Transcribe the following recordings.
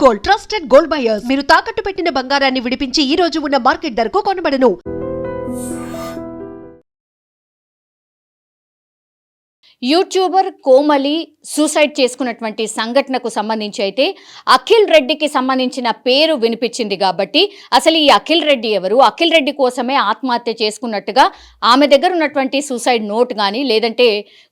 Gold, trusted gold buyers. మీరు తాకట్టు పెట్టిన బంగారాన్ని విడిపించి ఈ రోజు ఉన్న మార్కెట్ ధరకు కొనబడను. యూట్యూబర్ కోమలి సూసైడ్ చేసుకున్నటువంటి సంఘటనకు సంబంధించి అయితే అఖిల్ రెడ్డికి సంబంధించిన పేరు వినిపించింది. కాబట్టి అసలు ఈ అఖిల్ రెడ్డి ఎవరు, అఖిల్ రెడ్డి కోసమే ఆత్మహత్య చేసుకున్నట్టుగా ఆమె దగ్గర ఉన్నటువంటి సూసైడ్ నోట్ కానీ, లేదంటే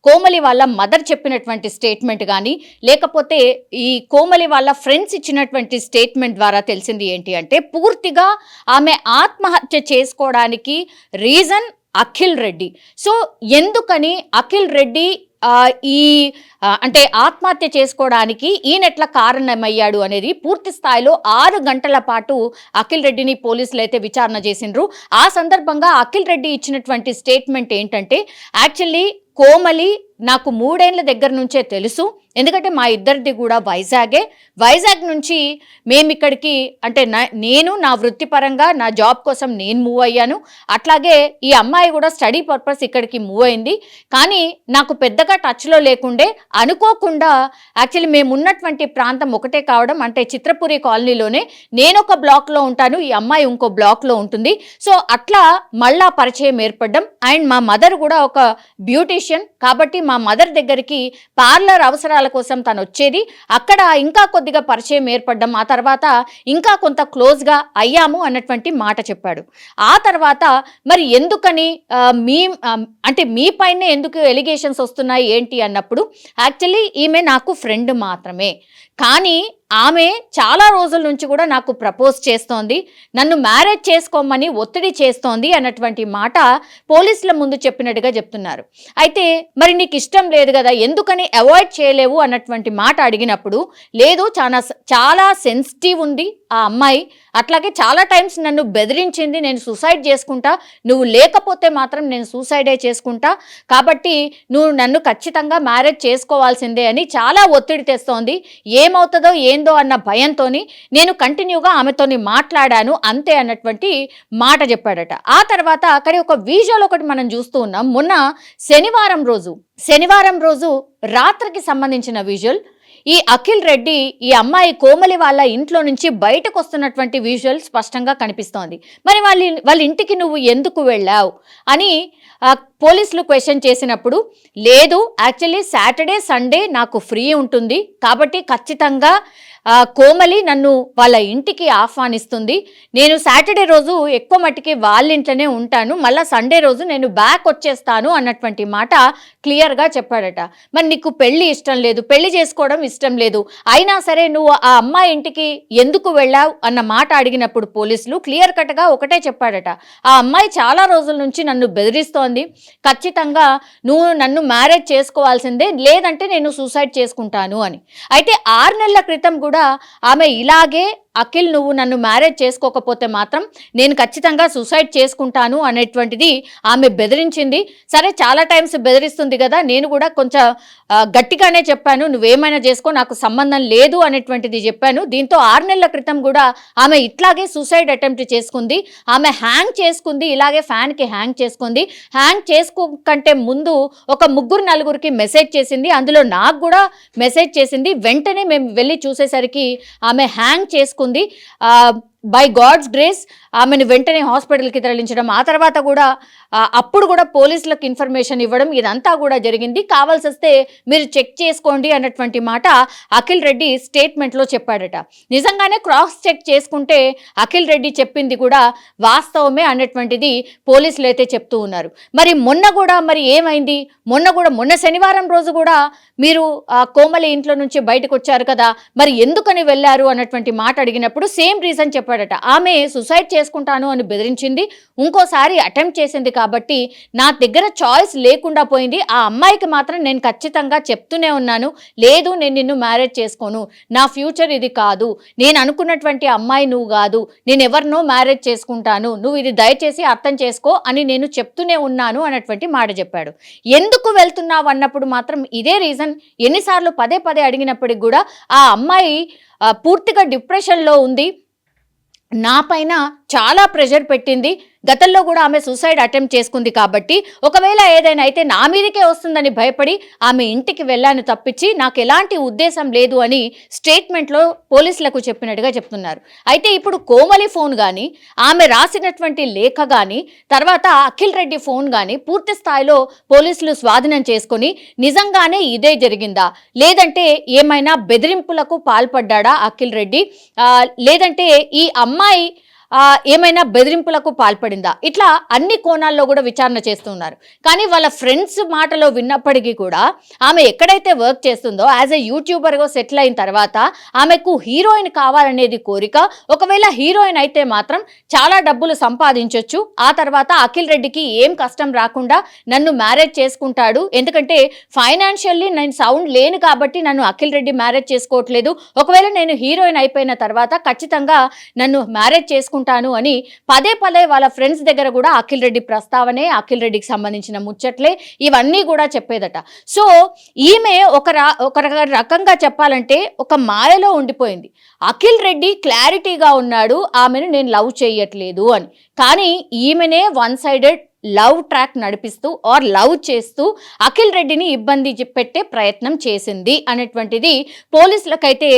కోమలి వాళ్ళ మదర్ చెప్పినటువంటి స్టేట్మెంట్ కానీ, లేకపోతే ఈ కోమలి వాళ్ళ ఫ్రెండ్స్ ఇచ్చినటువంటి స్టేట్మెంట్ ద్వారా తెలిసింది ఏంటి అంటే, పూర్తిగా ఆమె ఆత్మహత్య చేసుకోవడానికి రీజన్ అఖిల్ రెడ్డి. సో ఎందుకని అఖిల్ రెడ్డి అంటే ఆత్మహత్య చేసుకోవడానికి ఈయనెట్లా కారణమయ్యాడు అనేది పూర్తి స్థాయిలో 6 గంటల పాటు అఖిల్ రెడ్డిని పోలీసులు అయితే విచారణ చేసిండ్రు. ఆ సందర్భంగా అఖిల్ రెడ్డి ఇచ్చినటువంటి స్టేట్మెంట్ ఏంటంటే, యాక్చువల్లీ కోమలి నాకు 3 ఏళ్ల దగ్గర నుంచే తెలుసు, ఎందుకంటే మా ఇద్దరిది కూడా వైజాగ్ నుంచి మేము ఇక్కడికి అంటే నేను నా వృత్తిపరంగా నా జాబ్ కోసం నేను మూవ్ అయ్యాను, అట్లాగే ఈ అమ్మాయి కూడా స్టడీ పర్పస్ ఇక్కడికి మూవ్ అయింది. కానీ నాకు పెద్దగా టచ్లో లేకుండే, అనుకోకుండా యాక్చువల్లీ మేము ఉన్నటువంటి ప్రాంతం ఒకటే కావడం, అంటే చిత్రపురి కాలనీలోనే నేను ఒక బ్లాక్లో ఉంటాను, ఈ అమ్మాయి ఇంకో బ్లాక్లో ఉంటుంది. సో అట్లా మళ్ళా పరిచయం ఏర్పడ్డం. అండ్ మా మదర్ కూడా ఒక బ్యూటీషియన్ కాబట్టి మా మదర్ దగ్గరికి పార్లర్ అవసరాల కోసం తను వచ్చేది, అక్కడ ఇంకా కొద్దిగా పరిచయం ఏర్పడ్డం, ఆ తర్వాత ఇంకా కొంత క్లోజ్గా అయ్యాము అన్నటువంటి మాట చెప్పాడు. ఆ తర్వాత మరి ఎందుకని మీ పైనే ఎందుకు ఎలిగేషన్స్ వస్తున్నాయి ఏంటి అన్నప్పుడు, యాక్చువల్లీ ఈమె నాకు ఫ్రెండ్ మాత్రమే, కానీ ఆమె చాలా రోజుల నుంచి కూడా నాకు ప్రపోజ్ చేస్తోంది, నన్ను మ్యారేజ్ చేసుకోమని ఒత్తిడి చేస్తోంది అన్నటువంటి మాట పోలీసుల ముందు చెప్పినట్టుగా చెప్తున్నారు. అయితే మరి నీకు ఇష్టం లేదు కదా, ఎందుకని అవాయిడ్ చేయలేవు అన్నటువంటి మాట అడిగినప్పుడు, లేదు చాలా సెన్సిటివ్ ఉంది ఆ అమ్మాయి, అట్లాగే చాలా టైమ్స్ నన్ను బెదిరించింది, నేను సూసైడ్ చేసుకుంటా, నువ్వు లేకపోతే మాత్రం నేను సూసైడే చేసుకుంటా, కాబట్టి నువ్వు నన్ను ఖచ్చితంగా మ్యారేజ్ చేసుకోవాల్సిందే అని చాలా ఒత్తిడి తెస్తోంది, ఏమవుతుందో ఏందో అన్న భయంతో నేను కంటిన్యూగా ఆమెతోని మాట్లాడాను అంతే అన్నటువంటి మాట చెప్పాడట. ఆ తర్వాత అక్కడ ఒక విజువల్ ఒకటి మనం చూస్తూ ఉన్నాం. మొన్న శనివారం రోజు రాత్రికి సంబంధించిన విజువల్. ఈ అఖిల్ రెడ్డి ఈ అమ్మాయి కోమలి వాళ్ళ ఇంట్లో నుంచి బయటకు వస్తున్నటువంటి విజువల్ స్పష్టంగా కనిపిస్తోంది. మరి వాళ్ళ ఇంటికి నువ్వు ఎందుకు వెళ్ళావు అని పోలీసులు క్వశ్చన్ చేసినప్పుడు, లేదు యాక్చువల్లీ సాటర్డే సండే నాకు ఫ్రీ ఉంటుంది కాబట్టి ఖచ్చితంగా కోమలి నన్ను వాళ్ళ ఇంటికి ఆహ్వానిస్తుంది, నేను సాటర్డే రోజు ఎక్కువ మట్టికి వాళ్ళ ఇంట్లోనే ఉంటాను, మళ్ళీ సండే రోజు నేను బ్యాక్ వచ్చేస్తాను అన్నటువంటి మాట క్లియర్గా చెప్పాడట. మరి నీకు పెళ్లి ఇష్టం లేదు, పెళ్లి చేసుకోవడం ఇష్టం లేదు, అయినా సరే నువ్వు ఆ అమ్మాయి ఇంటికి ఎందుకు వెళ్ళావు అన్న మాట అడిగినప్పుడు పోలీసులు క్లియర్ కట్గా ఒకటే చెప్పాడట, ఆ అమ్మాయి చాలా రోజుల నుంచి నన్ను బెదిరిస్తోంది, ఖచ్చితంగా నువ్వు నన్ను మ్యారేజ్ చేసుకోవాల్సిందే, లేదంటే నేను సూసైడ్ చేసుకుంటాను అని. అయితే 6 నెలల క్రితం కూడా ఆమె ఇలాగే, అఖిల్ నువ్వు నన్ను మ్యారేజ్ చేసుకోకపోతే మాత్రం నేను ఖచ్చితంగా సూసైడ్ చేసుకుంటాను అనేటువంటిది ఆమె బెదిరించింది. సరే చాలా టైమ్స్ బెదిరిస్తుంది కదా, నేను కూడా కొంచెం గట్టిగానే చెప్పాను, నువ్వేమైనా చేసుకో నాకు సంబంధం లేదు అనేటువంటిది చెప్పాను. దీంతో 6 నెలల క్రితం కూడా ఆమె ఇట్లాగే సూసైడ్ అటెంప్ట్ చేసుకుంది, ఆమె హ్యాంగ్ చేసుకుంది, ఇలాగే ఫ్యాన్కి హ్యాంగ్ చేసుకుంది. హ్యాంగ్ చేసుకోకంటే ముందు ఒక 3-4కి మెసేజ్ చేసింది, అందులో నాకు కూడా మెసేజ్ చేసింది. వెంటనే మేము వెళ్ళి చూసేసరికి ఆమె హ్యాంగ్ చేసుకుంది. బై గాడ్స్ గ్రేస్ ఆమెను వెంటనే హాస్పిటల్కి తరలించడం, ఆ తర్వాత కూడా అప్పుడు కూడా పోలీసులకు ఇన్ఫర్మేషన్ ఇవ్వడం, ఇదంతా కూడా జరిగింది. కావాల్సి వస్తే మీరు చెక్ చేసుకోండి అన్నటువంటి మాట అఖిల్ రెడ్డి స్టేట్మెంట్లో చెప్పాడట. నిజంగానే క్రాస్ చెక్ చేసుకుంటే అఖిల్ రెడ్డి చెప్పింది కూడా వాస్తవమే అన్నటువంటిది పోలీసులు అయితే చెప్తూ ఉన్నారు. మరి మొన్న కూడా మరి ఏమైంది, మొన్న శనివారం రోజు కూడా మీరు కోమలి ఇంట్లో నుంచి బయటకు వచ్చారు కదా, మరి ఎందుకని వెళ్ళారు అన్నటువంటి మాట అడిగినప్పుడు సేమ్ రీజన్ చెప్పాడట. ఆమె సూసైడ్ చేసుకుంటాను అని బెదిరించింది, ఇంకోసారి అటెంప్ట్ చేసింది, కాబట్టి నా దగ్గర చాయిస్ లేకుండా పోయింది, ఆ అమ్మాయికి మాత్రం నేను ఖచ్చితంగా చెప్తూనే ఉన్నాను, లేదు నేను నిన్ను మ్యారేజ్ చేసుకోను, నా ఫ్యూచర్ ఇది కాదు, నేను అనుకున్నటువంటి అమ్మాయి నువ్వు కాదు, నేను ఎవరినో మ్యారేజ్ చేసుకుంటాను, నువ్వు ఇది దయచేసి అర్థం చేసుకో అని నేను చెప్తూనే ఉన్నాను అన్నటువంటి మాట చెప్పాడు. ఎందుకు వెళ్తున్నావు అన్నప్పుడు మాత్రం ఇదే రీజన్ ఎన్నిసార్లు పదే అడిగినప్పటికి కూడా ఆ అమ్మాయి పూర్తిగా డిప్రెషన్లో ఉంది, నా పైన చాలా ప్రెషర్ పెట్టింది. గతంలో కూడా ఆమె సూసైడ్ అటెంప్ట్ చేసుకుంది కాబట్టి ఒకవేళ ఏదైనా అయితే నా మీదకే వస్తుందని భయపడి ఆమె ఇంటికి వెళ్ళాను తప్పించి నాకు ఎలాంటి ఉద్దేశం లేదు అని స్టేట్మెంట్లో పోలీసులకు చెప్పినట్టుగా చెప్తున్నారు. అయితే ఇప్పుడు కోమలి ఫోన్ కానీ, ఆమె రాసినటువంటి లేఖ కానీ, తర్వాత అఖిల్ రెడ్డి ఫోన్ కానీ పూర్తి స్థాయిలో పోలీసులు స్వాధీనం చేసుకొని నిజంగానే ఇదే జరిగిందా, లేదంటే ఏమైనా బెదిరింపులకు పాల్పడ్డా అఖిల్ రెడ్డి, లేదంటే ఈ అమ్మాయి ఏమైనా బెదిరింపులకు పాల్పడిందా, ఇట్లా అన్ని కోణాల్లో కూడా విచారణ చేస్తున్నారు. కానీ వాళ్ళ ఫ్రెండ్స్ మాటలో విన్నప్పటికీ కూడా ఆమె ఎక్కడైతే వర్క్ చేస్తుందో యాజ్ ఎ యూట్యూబర్గా సెటిల్ అయిన తర్వాత ఆమెకు హీరోయిన్ కావాలనేది కోరిక. ఒకవేళ హీరోయిన్ అయితే మాత్రం చాలా డబ్బులు సంపాదించవచ్చు, ఆ తర్వాత అఖిల్ రెడ్డికి ఏం కష్టం రాకుండా నన్ను మ్యారేజ్ చేసుకుంటాడు, ఎందుకంటే ఫైనాన్షియల్లీ నేను సౌండ్ లేను కాబట్టి నన్ను అఖిల్ రెడ్డి మ్యారేజ్ చేసుకోవట్లేదు, ఒకవేళ నేను హీరోయిన్ అయిపోయిన తర్వాత ఖచ్చితంగా నన్ను మ్యారేజ్ చేసుకుంటాను అని పదే పదే వాళ్ళ ఫ్రెండ్స్ దగ్గర కూడా అఖిల్ రెడ్డి ప్రస్తావనే, అఖిల్ రెడ్డికి సంబంధించిన ముచ్చట్లే ఇవన్నీ కూడా చెప్పేదట. సో ఈమె ఒక రకంగా చెప్పాలంటే ఒక మాయలో ఉండిపోయింది. అఖిల్ రెడ్డి క్లారిటీగా ఉన్నాడు ఆమెను నేను లవ్ చేయట్లేదు అని, కానీ ఈమెనే వన్ సైడెడ్ లవ్ ట్రాక్ నడిపిస్తూ ఆర్ లవ్ చేస్తూ అఖిల్ రెడ్డిని ఇబ్బంది పెట్టే ప్రయత్నం చేసింది అనేటువంటిది పోలీసులకైతే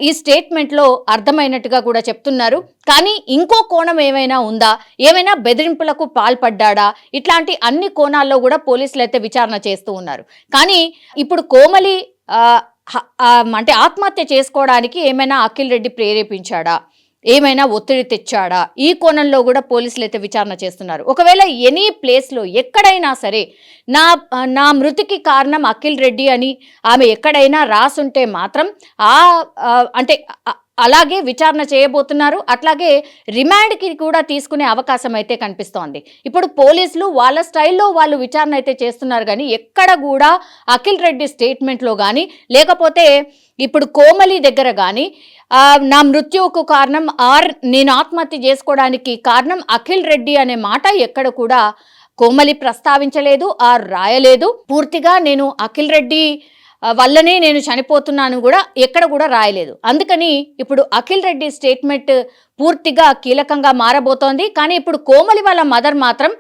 ఈ స్టేట్మెంట్లో అర్థమైనట్టుగా కూడా చెప్తున్నారు. కానీ ఇంకో కోణం ఏమైనా ఉందా, ఏమైనా బెదిరింపులకు పాల్పడ్డా, ఇట్లాంటి అన్ని కోణాల్లో కూడా పోలీసులు అయితే విచారణ చేస్తూ ఉన్నారు. కానీ ఇప్పుడు కోమలి అంటే ఆత్మహత్య చేసుకోవడానికి ఏమైనా అఖిల్ రెడ్డి ప్రేరేపించాడా, ఏమైనా ఒత్తిడి తెచ్చాడా, ఈ కోణంలో కూడా పోలీసులు అయితే విచారణ చేస్తున్నారు. ఒకవేళ ఎనీ ప్లేస్లో ఎక్కడైనా సరే నా మృతికి కారణం అఖిల్ రెడ్డి అని ఆమె ఎక్కడైనా రాసుంటే మాత్రం అంటే అలాగే విచారణ చేయబోతున్నారు. అట్లాగే రిమాండ్కి కూడా తీసుకునే అవకాశం అయితే కనిపిస్తోంది. ఇప్పుడు పోలీసులు వాళ్ళ స్టైల్లో వాళ్ళు విచారణ అయితే చేస్తున్నారు, కానీ ఎక్కడ కూడా అఖిల్ రెడ్డి స్టేట్మెంట్లో కానీ, లేకపోతే ఇప్పుడు కోమలి దగ్గర కానీ నా మృత్యువుకు కారణం నేను ఆత్మహత్య చేసుకోవడానికి కారణం అఖిల్ రెడ్డి అనే మాట ఎక్కడ కూడా కోమలి ప్రస్తావించలేదు, రాయలేదు. పూర్తిగా నేను అఖిల్ రెడ్డి వల్లనే నేను చనిపోతున్నాను కూడా ఎక్కడ కూడా రాయలేదు. అందుకని ఇప్పుడు అఖిల్ రెడ్డి స్టేట్మెంట్ పూర్తిగా కీలకంగా మారబోతోంది. కానీ ఇప్పుడు కోమలి వాళ్ళ మదర్ మాత్రం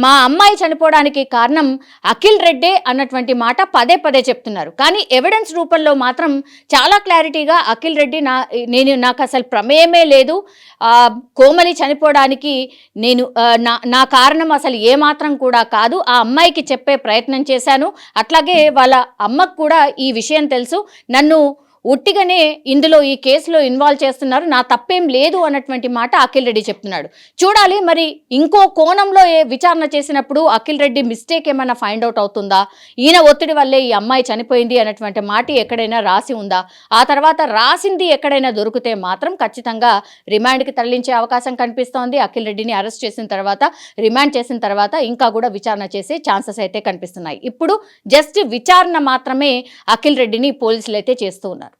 మా అమ్మాయి చనిపోవడానికి కారణం అఖిల్ రెడ్డే అన్నటువంటి మాట పదే పదే చెప్తున్నారు. కానీ ఎవిడెన్స్ రూపంలో మాత్రం చాలా క్లారిటీగా అఖిల్ రెడ్డి నాకు అసలు ప్రమేయమే లేదు, కోమలి చనిపోవడానికి నా కారణం అసలు ఏమాత్రం కూడా కాదు, ఆ అమ్మాయికి చెప్పే ప్రయత్నం చేశాను, అట్లాగే వాళ్ళ అమ్మకు కూడా ఈ విషయం తెలుసు, నన్ను ఉట్టిగానే ఇందులో ఈ కేసులో ఇన్వాల్వ్ చేస్తున్నారు, నా తప్పేం లేదు అన్నటువంటి మాట అఖిల్ రెడ్డి చెప్తున్నాడు. చూడాలి మరి ఇంకో కోణంలో విచారణ చేసినప్పుడు అఖిల్ రెడ్డి మిస్టేక్ ఏమైనా ఫైండ్ అవుట్ అవుతుందా, ఈయన ఒత్తిడి వల్లే ఈ అమ్మాయి చనిపోయింది అన్నటువంటి మాట ఎక్కడైనా రాసి ఉందా, ఆ తర్వాత రాసింది ఎక్కడైనా దొరికితే మాత్రం ఖచ్చితంగా రిమాండ్కి తరలించే అవకాశం కనిపిస్తోంది. అఖిల్ రెడ్డిని అరెస్ట్ చేసిన తర్వాత, రిమాండ్ చేసిన తర్వాత ఇంకా కూడా విచారణ చేసే ఛాన్సెస్ అయితే కనిపిస్తున్నాయి. ఇప్పుడు జస్ట్ విచారణ మాత్రమే అఖిల్ రెడ్డిని పోలీసులు అయితే చేస్తూ ఉన్నారు.